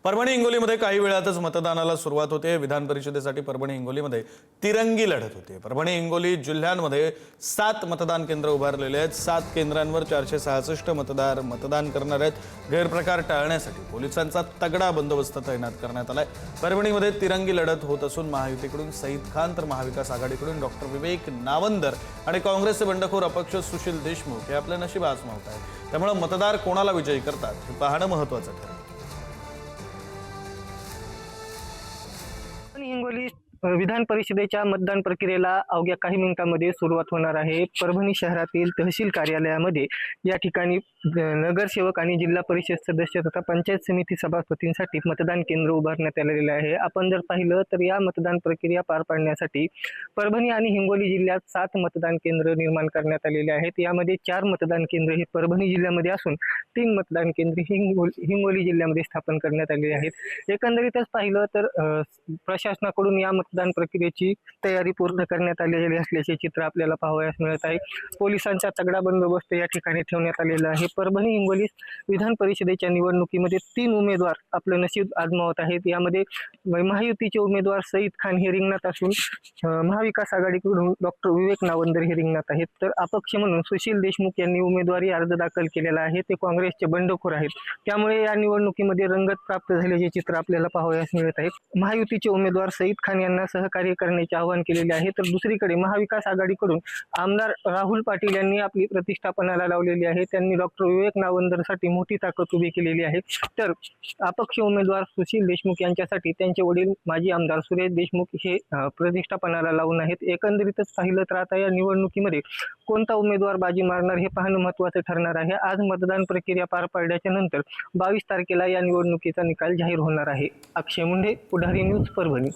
परभणी हिंगोलीमध्ये काही वेळातच मतदानाला सुरुवात होते। विधान परिषदेसाठी परभणी हिंगोलीमध्ये तिरंगी लढत होते। परभणी हिंगोली जिल्ह्यांमध्ये 7 मतदान केंद्र उभारलेले आहेत। 7 केंद्रांवर 466 मतदार मतदान करणार आहेत। गैरप्रकार टाळण्यासाठी पोलिसांचा तगडा बंदोबस्त तैनात करण्यात आलाय। परभणीमध्ये तिरंगी लढत होत असून महायुतीकडून सईद खान तर महाविकास आघाडीकडून डॉक्टर विवेक नावंदर आणि काँग्रेसचे बंडखोर अपक्ष सुशील देशमुख हे आपल्या नशीब आजमावत आहेत। त्यामुळे मतदार कोणाला विजयी करतात हे पाहणं महत्त्वाचं ठरेल। हिंगोली विधान परिषदेच्या मतदान प्रक्रियेला अवघ्या काही मिनिटांमध्ये सुरुवात होणार आहे। परभणी शहरातील तहसील कार्यालयामध्ये या ठिकाणी नगरसेवक आणि जिल्हा परिषद सदस्य तथा पंचायत समिती सभापतींसाठी मतदान केंद्र उभारण्यात आलेले आहे। आपण जर पाहिलं तर या मतदान प्रक्रिया पार पाडण्यासाठी परभणी आणि हिंगोली जिल्ह्यात 7 मतदान केंद्र निर्माण करण्यात आलेले आहेत। यामध्ये 4 मतदान केंद्र हे परभणी जिल्ह्यामध्ये असून 3 मतदान केंद्र हिंगोली जिल्ह्यामध्ये स्थापन करण्यात आलेले आहेत। एकंदरीतच पाहिलं तर प्रशासनाकडून या मतदान प्रक्रियेची तयारी पूर्ण करण्यात आलेली असल्याचे चित्र आपल्याला पाहावयास मिळत आहे। पोलिसांचा तगडा बंदोबस्त या ठिकाणी ठेवण्यात आलेला आहे। परभणी हिंगोली विधान परिषदेच्या निवडणुकीमध्ये 3 उमेदवार आपलं नशीब आजमावत आहेत। यामध्ये महायुतीचे उमेदवार सईद खान हे रिंगणात असून महाविकास आघाडीकडून डॉक्टर विवेक नावंदर हे रिंगणात आहेत। तर अपक्ष म्हणून सुशील देशमुख यांनी उमेदवारी अर्ज दाखल केलेला आहे। ते काँग्रेसचे बंडखोर आहेत। त्यामुळे या निवडणुकीमध्ये रंगत प्राप्त झाल्याचे चित्र आपल्याला पाहावयास मिळत आहे। महायुतीचे उमेदवार सईद खान यांना सहकार्य करण्याचे आवाहन केलेले आहे। तर दुसरीकडे महाविकास आघाडीकडून आमदार राहुल पाटील यांनी आपली प्रतिष्ठापनाला लावलेली आहे। त्यांनी डॉक्टर विवेक नावंदरसाठी मोठी ताकद उभी केलेली आहे। तर अपक्ष उमेदवार सुशील देशमुख यांच्यासाठी त्यांचे वडील माजी आमदार सुरेश देशमुख हे प्रतिष्ठापनाला लावून आहेत। एकंदरीतच पाहिलं तर आता या निवडणुकीमध्ये कोणता उमेदवार बाजी मारणार हे पाहणं महत्त्वाचं ठरणार आहे। आज मतदान प्रक्रिया पार पाडल्याच्या नंतर 22 तारखेला या निवडणुकीचा निकाल जाहीर होणार आहे। अक्षय मुंडे, पुढारी न्यूज, परभणी।